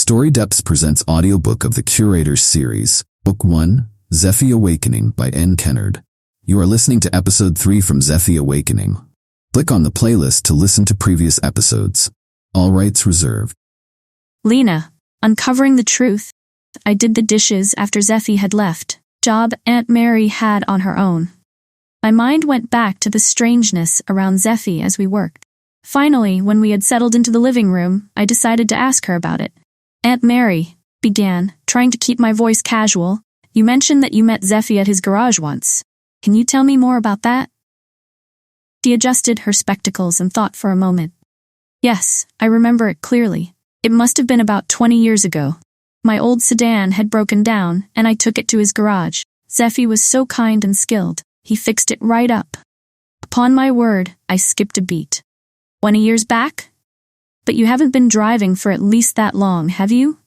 Storydepths presents audiobook of the Curators Series, Book 1, Zephy Awakening by Kennard. You are listening to Episode 3 from Zephy Awakening. Click on the playlist to listen to previous episodes. All rights reserved. Lena, uncovering the truth. I did the dishes after Zephy had left, job Aunt Mary had on her own. My mind went back to the strangeness around Zephy as we worked. Finally, when we had settled into the living room, I decided to ask her about it. Aunt Mary began, trying to keep my voice casual. You mentioned that you met Zephy at his garage once. Can you tell me more about that? She adjusted her spectacles and thought for a moment. Yes, I remember it clearly. It must have been about 20 years ago. My old sedan had broken down, and I took it to his garage. Zephy was so kind and skilled. He fixed it right up. Upon my word, I skipped a beat. 20 years back? But you haven't been driving for at least that long, have you?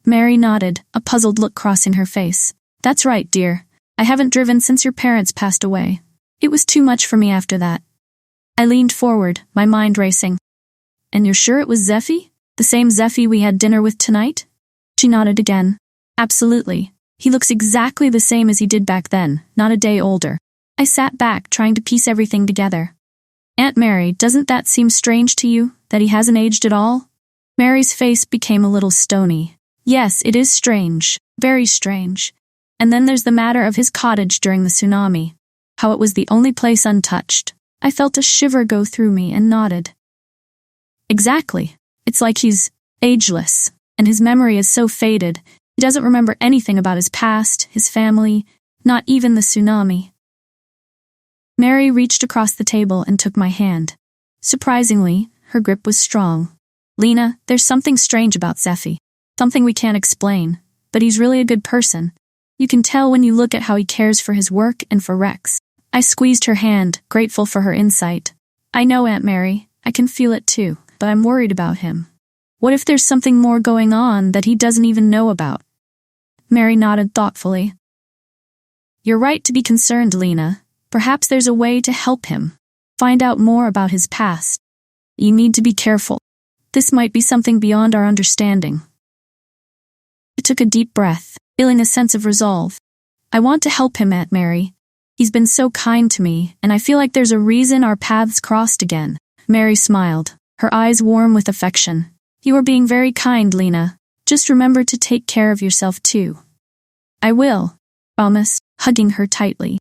Mary nodded, a puzzled look crossing her face. That's right, dear. I haven't driven since your parents passed away. It was too much for me after that. I leaned forward, my mind racing. And you're sure it was Zephy? The same Zephy we had dinner with tonight? She nodded again. Absolutely. He looks exactly the same as he did back then, not a day older. I sat back, trying to piece everything together. Aunt Mary, doesn't that seem strange to you, that he hasn't aged at all? Mary's face became a little stony. Yes, it is strange, very strange. And then there's the matter of his cottage during the tsunami. How it was the only place untouched. I felt a shiver go through me and nodded. Exactly. It's like he's ageless, and his memory is so faded. He doesn't remember anything about his past, his family, not even the tsunami. Mary reached across the table and took my hand. Surprisingly, her grip was strong. Lena, there's something strange about Zephy. Something we can't explain, but he's really a good person. You can tell when you look at how he cares for his work and for Rex. I squeezed her hand, grateful for her insight. I know, Aunt Mary. I can feel it too, but I'm worried about him. What if there's something more going on that he doesn't even know about? Mary nodded thoughtfully. You're right to be concerned, Lena. Perhaps there's a way to help him. Find out more about his past. You need to be careful. This might be something beyond our understanding. I took a deep breath, feeling a sense of resolve. I want to help him, Aunt Mary. He's been so kind to me, and I feel like there's a reason our paths crossed again. Mary smiled, her eyes warm with affection. You are being very kind, Lena. Just remember to take care of yourself too. I will, promise, hugging her tightly.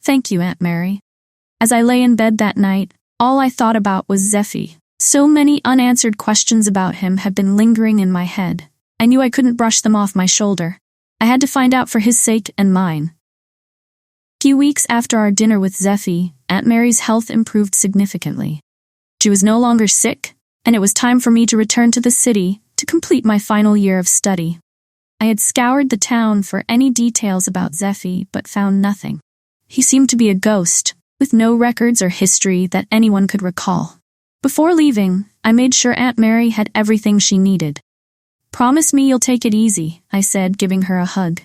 Thank you, Aunt Mary. As I lay in bed that night, all I thought about was Zephy. So many unanswered questions about him had been lingering in my head. I knew I couldn't brush them off my shoulder. I had to find out for his sake and mine. A few weeks after our dinner with Zephy, Aunt Mary's health improved significantly. She was no longer sick, and it was time for me to return to the city to complete my final year of study. I had scoured the town for any details about Zephy, but found nothing. He seemed to be a ghost, with no records or history that anyone could recall. Before leaving, I made sure Aunt Mary had everything she needed. Promise me you'll take it easy, I said, giving her a hug.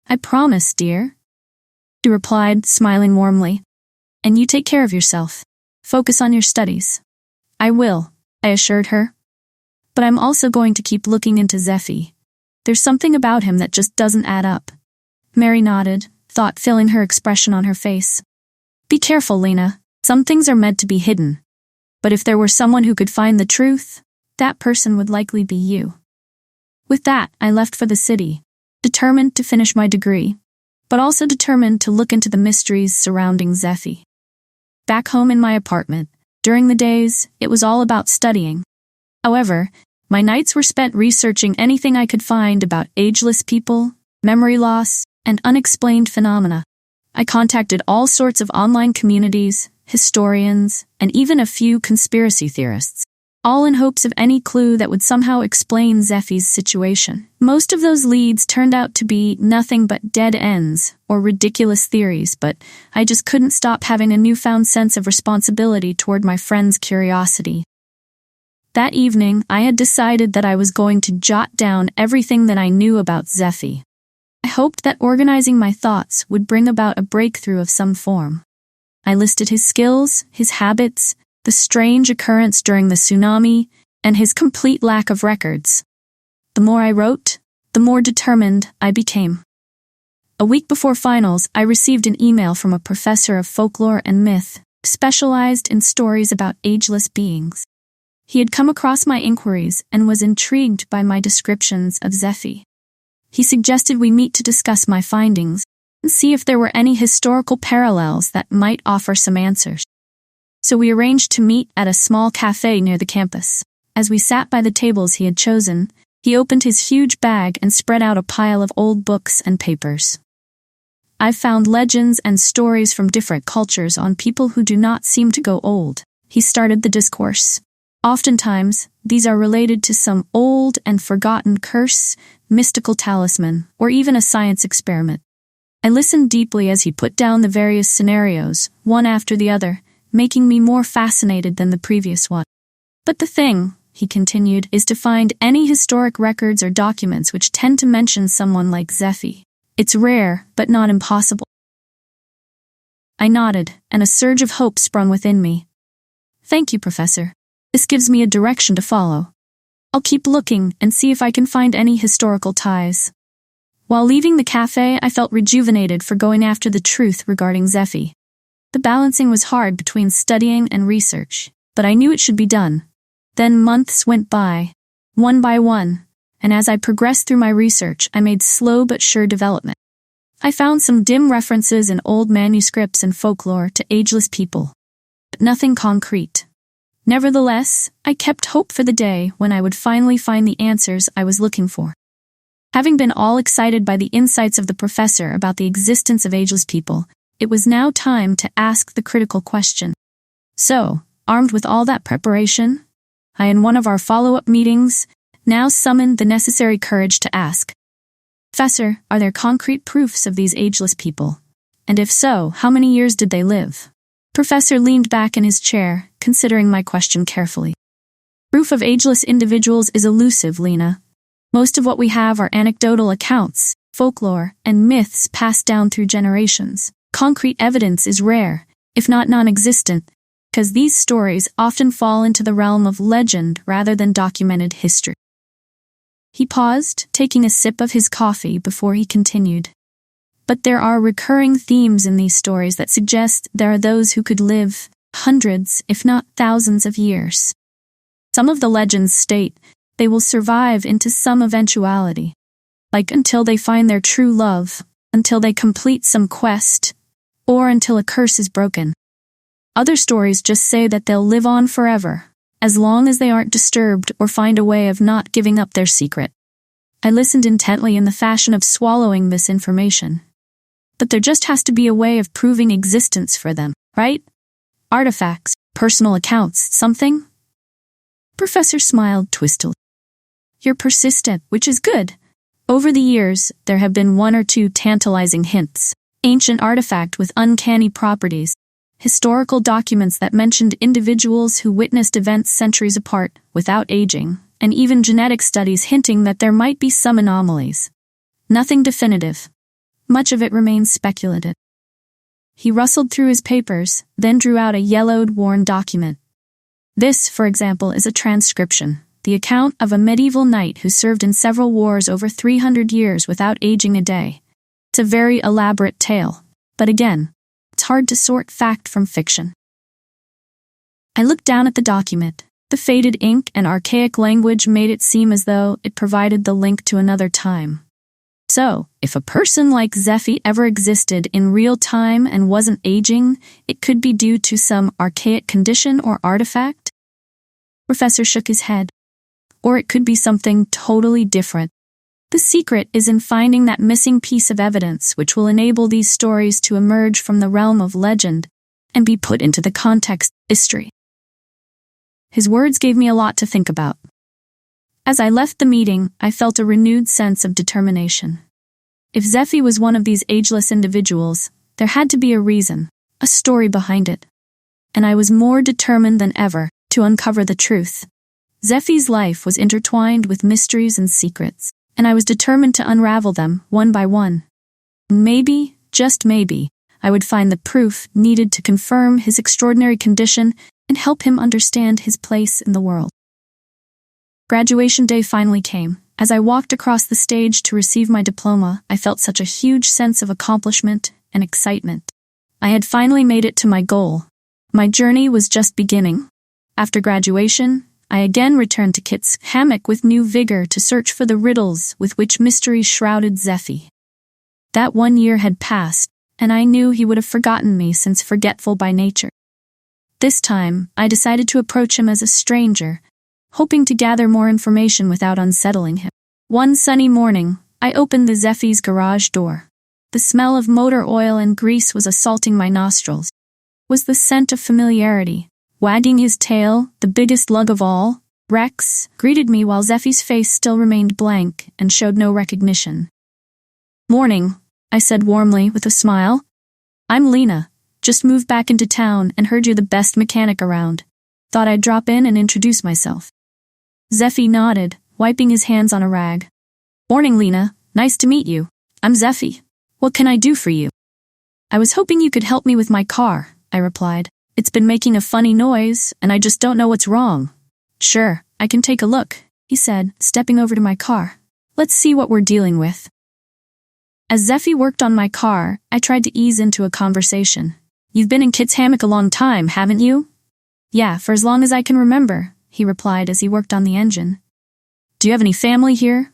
I promise, dear. She replied, smiling warmly. And you take care of yourself. Focus on your studies. I will, I assured her. But I'm also going to keep looking into Zephy. There's something about him that just doesn't add up. Mary nodded, thought filling her expression on her face. Be careful, Lena. Some things are meant to be hidden. But if there were someone who could find the truth, that person would likely be you. With that, I left for the city, determined to finish my degree, but also determined to look into the mysteries surrounding Zephy. Back home in my apartment, during the days, it was all about studying. However, my nights were spent researching anything I could find about ageless people, memory loss, and unexplained phenomena. I contacted all sorts of online communities, historians, and even a few conspiracy theorists, all in hopes of any clue that would somehow explain Zephy's situation. Most of those leads turned out to be nothing but dead ends or ridiculous theories, but I just couldn't stop having a newfound sense of responsibility toward my friend's curiosity. That evening, I had decided that I was going to jot down everything that I knew about Zephy. I hoped that organizing my thoughts would bring about a breakthrough of some form. I listed his skills, his habits, the strange occurrence during the tsunami, and his complete lack of records. The more I wrote, the more determined I became. A week before finals, I received an email from a professor of folklore and myth, specialized in stories about ageless beings. He had come across my inquiries and was intrigued by my descriptions of Zephy. He suggested we meet to discuss my findings and see if there were any historical parallels that might offer some answers. So we arranged to meet at a small cafe near the campus. As we sat by the tables he had chosen, he opened his huge bag and spread out a pile of old books and papers. I've found legends and stories from different cultures on people who do not seem to go old, he started the discourse. Oftentimes, these are related to some old and forgotten curse, mystical talisman, or even a science experiment. I listened deeply as he put down the various scenarios, one after the other, making me more fascinated than the previous one. But the thing, he continued, is to find any historic records or documents which tend to mention someone like Zephy. It's rare, but not impossible. I nodded, and a surge of hope sprung within me. Thank you, Professor. This gives me a direction to follow. I'll keep looking and see if I can find any historical ties. While leaving the cafe, I felt rejuvenated for going after the truth regarding Zephy. The balancing was hard between studying and research, but I knew it should be done. Then months went by, one by one, and as I progressed through my research, I made slow but sure development. I found some dim references in old manuscripts and folklore to ageless people, but nothing concrete. Nevertheless, I kept hope for the day when I would finally find the answers I was looking for. Having been all excited by the insights of the professor about the existence of ageless people, it was now time to ask the critical question. So, armed with all that preparation, I, in one of our follow-up meetings, now summoned the necessary courage to ask, Professor, are there concrete proofs of these ageless people? And if so, how many years did they live? Professor leaned back in his chair, considering my question carefully. Proof of ageless individuals is elusive, Lena. Most of what we have are anecdotal accounts, folklore, and myths passed down through generations. Concrete evidence is rare, if not non-existent, because these stories often fall into the realm of legend rather than documented history. He paused, taking a sip of his coffee before he continued. But there are recurring themes in these stories that suggest there are those who could live hundreds, if not thousands of years. Some of the legends state they will survive into some eventuality, like until they find their true love, until they complete some quest, or until a curse is broken. Other stories just say that they'll live on forever, as long as they aren't disturbed or find a way of not giving up their secret. I listened intently in the fashion of swallowing this information. But there just has to be a way of proving existence for them, right? Artifacts, personal accounts, something? Professor smiled twistily. You're persistent, which is good. Over the years, there have been one or two tantalizing hints. Ancient artifact with uncanny properties, historical documents that mentioned individuals who witnessed events centuries apart without aging, and even genetic studies hinting that there might be some anomalies. Nothing definitive. Much of it remains speculative. He rustled through his papers, then drew out a yellowed, worn document. This, for example, is a transcription, the account of a medieval knight who served in several wars over 300 years without aging a day. It's a very elaborate tale, but again, it's hard to sort fact from fiction. I looked down at the document. The faded ink and archaic language made it seem as though it provided the link to another time. So, if a person like Zephy ever existed in real time and wasn't aging, it could be due to some archaic condition or artifact? Professor shook his head. Or it could be something totally different. The secret is in finding that missing piece of evidence which will enable these stories to emerge from the realm of legend and be put into the context of history. His words gave me a lot to think about. As I left the meeting, I felt a renewed sense of determination. If Zephy was one of these ageless individuals, there had to be a reason, a story behind it. And I was more determined than ever to uncover the truth. Zephy's life was intertwined with mysteries and secrets, and I was determined to unravel them one by one. Maybe, just maybe, I would find the proof needed to confirm his extraordinary condition and help him understand his place in the world. Graduation day finally came, As I walked across the stage to receive my diploma, I felt such a huge sense of accomplishment and excitement. I had finally made it to my goal. My journey was just beginning. After graduation, I again returned to Kit's hammock with new vigor to search for the riddles with which mystery shrouded Zephy. That 1 year had passed, and I knew he would have forgotten me since forgetful by nature. This time, I decided to approach him as a stranger, hoping to gather more information without unsettling him. One sunny morning, I opened the Zephy's garage door. The smell of motor oil and grease was assaulting my nostrils. It was the scent of familiarity. Wagging his tail, the biggest lug of all, Rex, greeted me while Zephy's face still remained blank and showed no recognition. "Morning," I said warmly with a smile. "I'm Lena. Just moved back into town and heard you're the best mechanic around. Thought I'd drop in and introduce myself." Zephy nodded, wiping his hands on a rag. "Morning, Lena. Nice to meet you. I'm Zephy. What can I do for you?" "I was hoping you could help me with my car," I replied. "It's been making a funny noise, and I just don't know what's wrong." "Sure, I can take a look," he said, stepping over to my car. "Let's see what we're dealing with." As Zephy worked on my car, I tried to ease into a conversation. "You've been in Kit's hammock a long time, haven't you?" "Yeah, for as long as I can remember," he replied as he worked on the engine. "Do you have any family here?"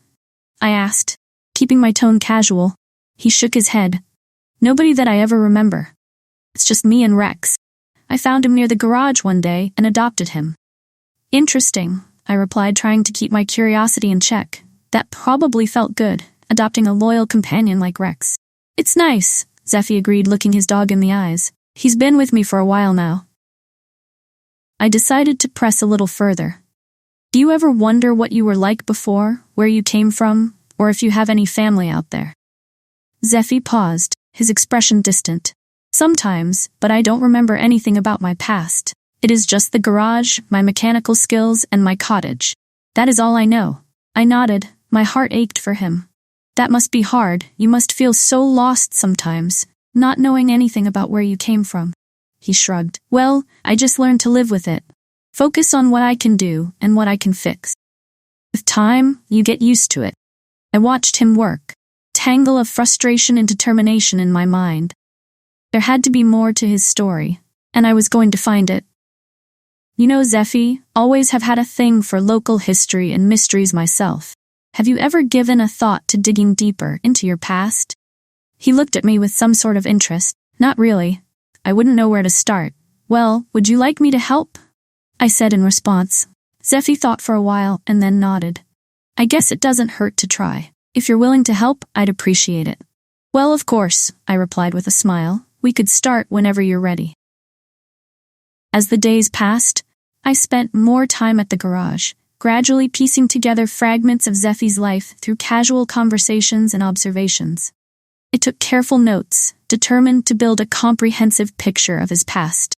I asked, keeping my tone casual. He shook his head. "Nobody that I ever remember. It's just me and Rex. I found him near the garage one day and adopted him." "Interesting," I replied, trying to keep my curiosity in check. That probably felt good, adopting a loyal companion like Rex. "It's nice," Zephy agreed, looking his dog in the eyes. "He's been with me for a while now." I decided to press a little further. "Do you ever wonder what you were like before, where you came from, or if you have any family out there?" Zephy paused, his expression distant. "Sometimes, but I don't remember anything about my past. It is just the garage, my mechanical skills, and my cottage. That is all I know." I nodded, my heart ached for him. "That must be hard. You must feel so lost sometimes, not knowing anything about where you came from." He shrugged. "Well, I just learned to live with it. Focus on what I can do and what I can fix. With time, you get used to it." I watched him work, tangle of frustration and determination in my mind. There had to be more to his story, and I was going to find it. "You know, Zephy, always have had a thing for local history and mysteries myself. Have you ever given a thought to digging deeper into your past?" He looked at me with some sort of interest. "Not really. I wouldn't know where to start." "Well, would you like me to help?" I said in response. Zephy thought for a while and then nodded. "I guess it doesn't hurt to try. If you're willing to help, I'd appreciate it." "Well, of course," I replied with a smile. "We could start whenever you're ready." As the days passed, I spent more time at the garage, gradually piecing together fragments of Zephy's life through casual conversations and observations. I took careful notes, determined to build a comprehensive picture of his past.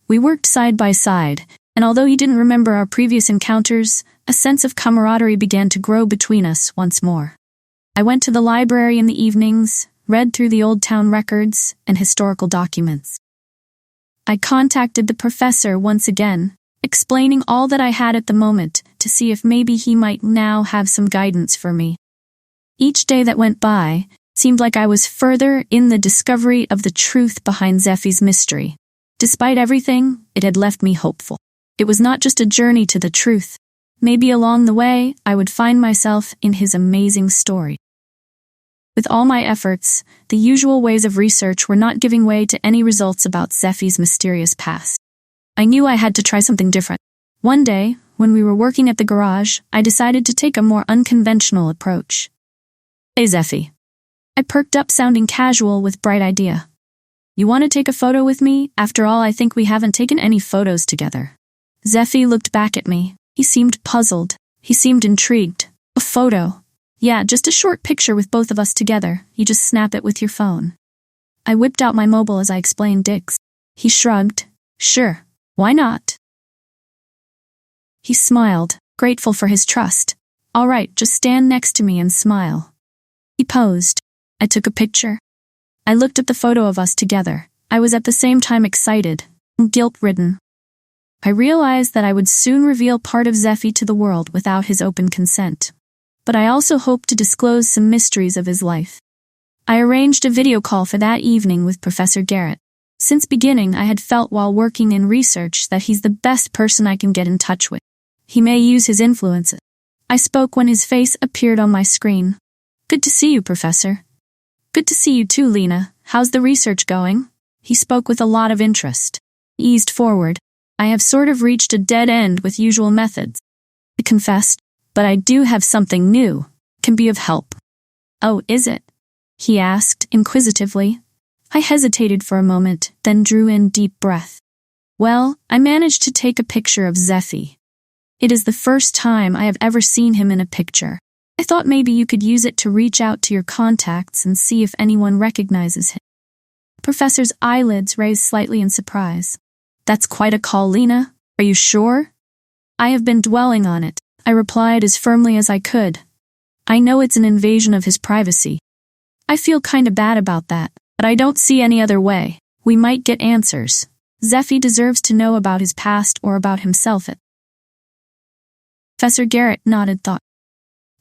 We worked side by side, and although he didn't remember our previous encounters, a sense of camaraderie began to grow between us once more. I went to the library in the evenings, read through the old town records and historical documents. I contacted the professor once again, explaining all that I had at the moment to see if maybe he might now have some guidance for me. Each day that went by seemed like I was further in the discovery of the truth behind Zephy's mystery. Despite everything, it had left me hopeful. It was not just a journey to the truth. Maybe along the way, I would find myself in his amazing story. With all my efforts, the usual ways of research were not giving way to any results about Zephy's mysterious past. I knew I had to try something different. One day, when we were working at the garage, I decided to take a more unconventional approach. "Hey, Zephy." I perked up, sounding casual with bright idea. "You want to take a photo with me? After all, I think we haven't taken any photos together." Zephy looked back at me. He seemed puzzled. He seemed intrigued. "A photo?" "Yeah, just a short picture with both of us together. You just snap it with your phone." I whipped out my mobile as I explained Dix. He shrugged. "Sure, why not?" He smiled, grateful for his trust. "All right, just stand next to me and smile." He posed. I took a picture. I looked at the photo of us together. I was at the same time excited and guilt-ridden. I realized that I would soon reveal part of Zephy to the world without his open consent. but I also hoped to disclose some mysteries of his life. I arranged a video call for that evening with Professor Garrett. Since beginning, I had felt while working in research that he's the best person I can get in touch with. He may use his influence. I spoke when his face appeared on my screen. "Good to see you, Professor." "Good to see you too, Lena. How's the research going?" He spoke with a lot of interest. He eased forward. "I have sort of reached a dead end with usual methods," I confessed, "but I do have something new. Can be of help." "Oh, is it?" he asked inquisitively. I hesitated for a moment, then drew in deep breath. "Well, I managed to take a picture of Zephy. It is the first time I have ever seen him in a picture. I thought maybe you could use it to reach out to your contacts and see if anyone recognizes him." The professor's eyelids raised slightly in surprise. "That's quite a call, Lena. Are you sure?" "I have been dwelling on it," I replied as firmly as I could. "I know it's an invasion of his privacy. I feel kinda bad about that, but I don't see any other way. We might get answers. Zephy deserves to know about his past or about himself." Professor Garrett nodded thoughtfully.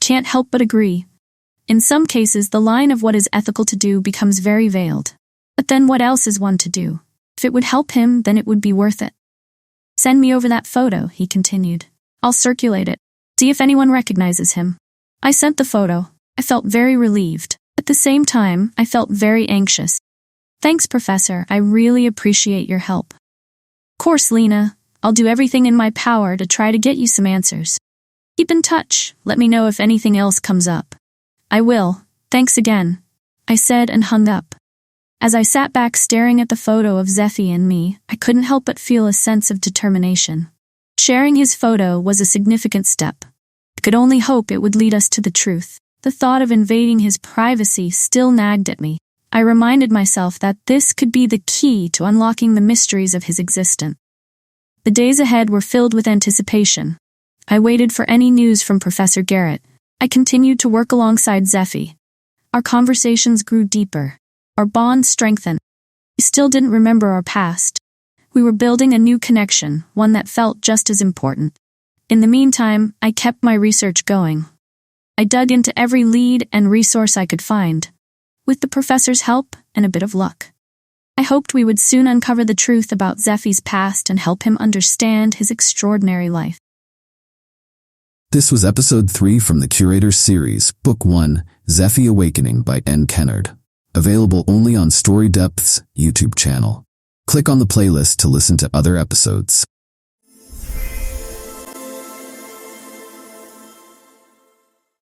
"Can't help but agree. In some cases, the line of what is ethical to do becomes very veiled. But then what else is one to do? If it would help him, then it would be worth it." "Send me over that photo," he continued. "I'll circulate it. See if anyone recognizes him." I sent the photo. I felt very relieved. At the same time, I felt very anxious. "Thanks, Professor. I really appreciate your help." "Of course, Lena. I'll do everything in my power to try to get you some answers. Keep in touch. Let me know if anything else comes up." "I will. Thanks again," I said and hung up. As I sat back staring at the photo of Zephy and me, I couldn't help but feel a sense of determination. Sharing his photo was a significant step. I could only hope it would lead us to the truth. The thought of invading his privacy still nagged at me. I reminded myself that this could be the key to unlocking the mysteries of his existence. The days ahead were filled with anticipation. I waited for any news from Professor Garrett. I continued to work alongside Zephy. Our conversations grew deeper. Our bond strengthened. We still didn't remember our past. We were building a new connection, one that felt just as important. In the meantime, I kept my research going. I dug into every lead and resource I could find. With the professor's help and a bit of luck, I hoped we would soon uncover the truth about Zephy's past and help him understand his extraordinary life. This was episode 3 from the Curators Series, Book 1, Zephy Awakening by Kennard. Available only on StoryDepths YouTube channel. Click on the playlist to listen to other episodes.